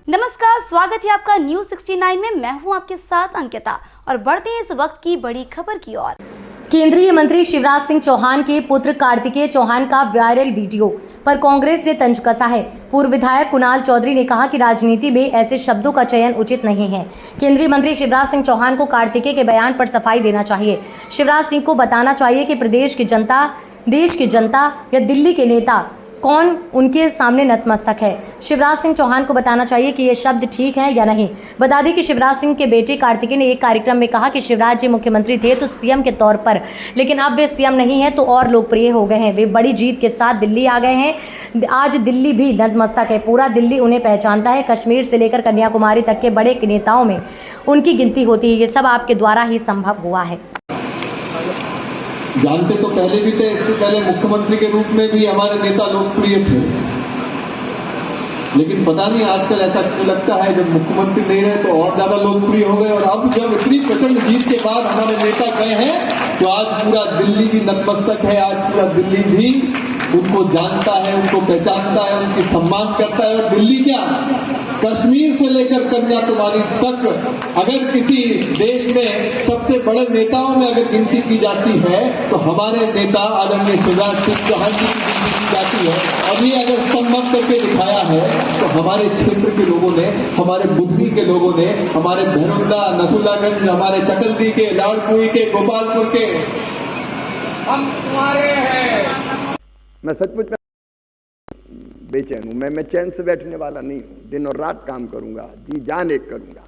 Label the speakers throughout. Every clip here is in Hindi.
Speaker 1: नमस्कार, स्वागत है आपका न्यूज 69 में। मैं हूं आपके साथ अंकिता और बढ़ते हैं इस वक्त की बड़ी खबर की ओर। केंद्रीय मंत्री शिवराज सिंह चौहान के पुत्र कार्तिकेय चौहान का वायरल वीडियो पर कांग्रेस ने तंज कसा है। पूर्व विधायक कुणाल चौधरी ने कहा कि राजनीति में ऐसे शब्दों का चयन उचित नहीं है। केंद्रीय मंत्री शिवराज सिंह चौहान को कार्तिकेय के बयान पर सफाई देना चाहिए। शिवराज सिंह को बताना चाहिए कि प्रदेश की जनता, देश की जनता या दिल्ली के नेता कौन उनके सामने नतमस्तक है। शिवराज सिंह चौहान को बताना चाहिए कि ये शब्द ठीक है या नहीं। बता दें कि शिवराज सिंह के बेटे कार्तिकेय ने एक कार्यक्रम में कहा कि शिवराज जी मुख्यमंत्री थे तो सीएम के तौर पर, लेकिन अब वे सीएम नहीं हैं तो और लोकप्रिय हो गए हैं। वे बड़ी जीत के साथ दिल्ली आ गए हैं। आज दिल्ली भी नतमस्तक है, पूरा दिल्ली उन्हें पहचानता है। कश्मीर से लेकर कन्याकुमारी तक के बड़े नेताओं में उनकी गिनती होती है। ये सब आपके द्वारा ही संभव हुआ है।
Speaker 2: जानते तो पहले भी थे, इससे पहले मुख्यमंत्री के रूप में भी हमारे नेता लोकप्रिय थे, लेकिन पता नहीं आजकल ऐसा क्यों लगता है जब मुख्यमंत्री नहीं रहे तो और ज्यादा लोकप्रिय हो गए। और अब जब इतनी प्रचंड जीत के बाद हमारे नेता गए हैं तो आज पूरा दिल्ली भी नतमस्तक है। आज पूरा दिल्ली भी उनको जानता है, उनको पहचानता है, उनकी सम्मान करता है। और दिल्ली क्या, कश्मीर से लेकर कन्याकुमारी तक अगर किसी देश में सबसे बड़े नेताओं में अगर गिनती की जाती है तो हमारे नेता आदरणीय शिवराज सिंह चौहान जी की गिनती की जाती है। और ये अगर संभव करके दिखाया है तो हमारे क्षेत्र के लोगों ने, हमारे बुधनी के लोगों ने, हमारे धनुंदा, नसुल्लागंज, हमारे चकलदी के, लाड़कुई के, गोपालपुर के,
Speaker 3: हम तुम्हारे हैं।
Speaker 4: मैं सचमुच में बेचैन हूं। मैं चैन से बैठने वाला नहीं हूं। दिन और रात काम करूंगा, जी जान एक करूंगा,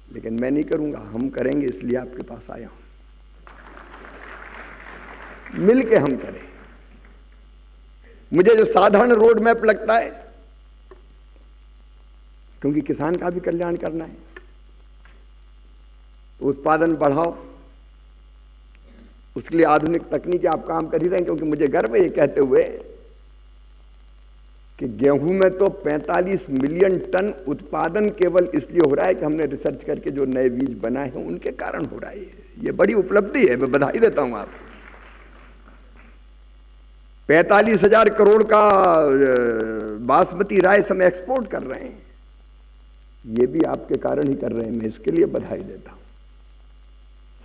Speaker 4: लेकिन मैं नहीं करूंगा, हम करेंगे। इसलिए आपके पास आया हूं, मिल के हम करें। मुझे जो साधारण रोड मैप लगता है, क्योंकि किसान का भी कल्याण करना है, उत्पादन बढ़ाओ, उसके लिए आधुनिक तकनीकी आप काम कर ही रहे हैं। क्योंकि मुझे गर्व है ये कहते हुए कि गेहूं में तो 45 मिलियन टन उत्पादन केवल इसलिए हो रहा है कि हमने रिसर्च करके जो नए बीज बनाए हैं उनके कारण हो रहा है। ये बड़ी उपलब्धि है, मैं बधाई देता हूं आपको। 45,000 करोड़ का बासमती राइस हम एक्सपोर्ट कर रहे हैं, ये भी आपके कारण ही कर रहे हैं। मैं इसके लिए बधाई देता हूं।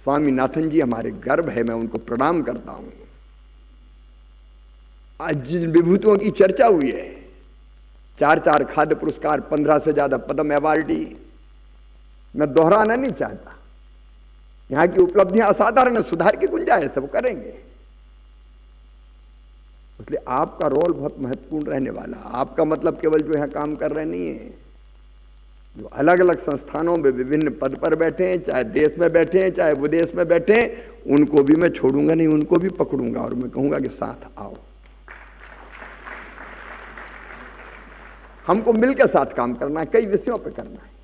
Speaker 4: स्वामीनाथन जी हमारे गर्व है, मैं उनको प्रणाम करता हूं। आज जिन विभूतियों की चर्चा हुई है, 4 खाद्य पुरस्कार, 15 से ज्यादा पद्म अवार्डी, मैं दोहराना नहीं चाहता। यहां की उपलब्धियां असाधारण है, सुधार की गुंजाइश है, वो करेंगे। इसलिए आपका रोल बहुत महत्वपूर्ण रहने वाला। आपका मतलब केवल जो यहां काम कर रहे नहीं है, जो अलग अलग संस्थानों में विभिन्न पद पर बैठे हैं, चाहे देश में बैठे हैं चाहे विदेश में बैठे हैं, उनको भी मैं छोड़ूंगा नहीं, उनको भी पकड़ूंगा और मैं कहूंगा कि साथ आओ, हमको मिलकर साथ काम करना है, कई विषयों पे करना है।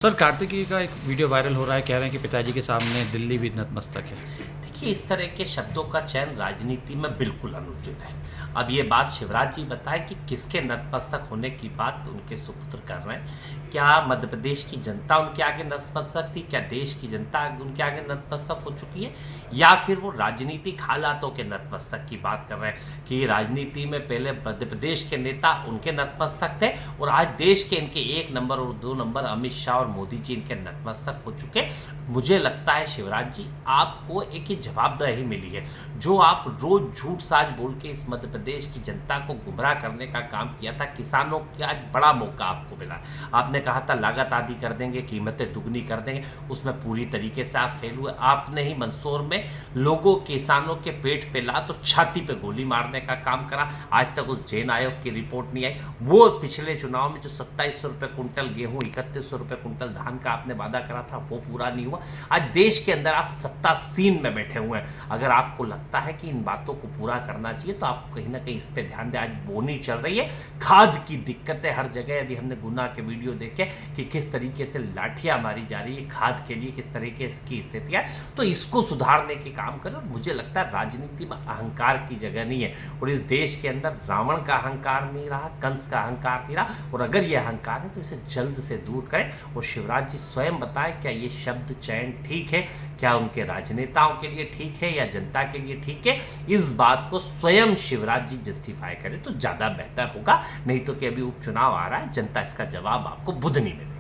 Speaker 3: सर, कार्तिकेय का एक वीडियो वायरल हो रहा है, कह रहे हैं कि पिताजी के सामने दिल्ली भी नतमस्तक है।
Speaker 5: देखिए, इस तरह के शब्दों का चयन राजनीति में बिल्कुल अनुचित है। अब ये बात शिवराज जी बताए कि किसके नतमस्तक होने की बात उनके सुपुत्र कर रहे हैं। क्या मध्य प्रदेश की जनता उनके आगे नतमस्तक थी? क्या देश की जनता उनके आगे नतमस्तक हो चुकी है? या फिर वो राजनीतिक हालातों के नतमस्तक की बात कर रहे हैं कि राजनीति में पहले मध्य प्रदेश के नेता उनके नतमस्तक थे और आज देश के इनके 1 नंबर और 2 नंबर अमित शाह और मोदी जी इनके नतमस्तक हो चुके। मुझे लगता है शिवराज जी, आपको एक ही जवाबदेही मिली है। जो आप रोज झूठ साज बोल के इस मध्य प्रदेश की जनता को गुमराह करने का काम किया था, किसानों का आज बड़ा मौका आपको मिला। आपने कहा था लागत आदि कर देंगे, कीमतें दुगनी कर देंगे, उसमें पूरी तरीके से आप फेल हुए। आपने ही मंदसौर में लोगों, किसानों के पेट पे लात और छाती पे गोली मारने का काम करा। आज तक उस जैन आयोग की रिपोर्ट नहीं आई। वो पिछले चुनाव में जो 2700 रुपये कुंटल गेहूं, 3100 रुपये कुंटल धान का आपने वादा करा था, वो पूरा नहीं हुआ। आज देश के अंदर आप सत्तासीन में बैठे हुए हैं। अगर आपको लगता है कि इन बातों को पूरा करना चाहिए तो आपको कहीं ना कहीं इस पे ध्यान दें। आज बोनी चल रही है, खाद की दिक्कतें हर जगह। अभी हमने गुना के वीडियो देखे कि किस तरीके से लाठियां मारी जा रही है खाद के लिए, किस तरीके की स्थिति है। तो इसको सुधारने के काम करें। मुझे लगता है राजनीति में अहंकार की जगह नहीं है और इस देश के अंदर रावण का अहंकार नहीं रहा, कंस का अहंकार नहीं रहा। और अगर यह अहंकार है तो इसे जल्द से दूर करें। और शिवराज जी स्वयं बताएं क्या ये शब्द चयन ठीक है, क्या उनके राजनेताओं के लिए लिए ठीक है या जनता के लिए ठीक है, इस बात को स्वयं शिवराज जी जस्टिफाई करें तो ज़्यादा बेहतर होगा। नहीं तो कि अभी उपचुनाव आ रहा है, जनता इसका जवाब आपको बुध नहीं मिलेगी।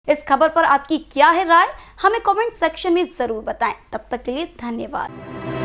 Speaker 1: इस खबर पर आपकी क्या है राय, हमें कमेंट सेक्शन में जरूर बताएं। तब तक के लिए धन्यवाद।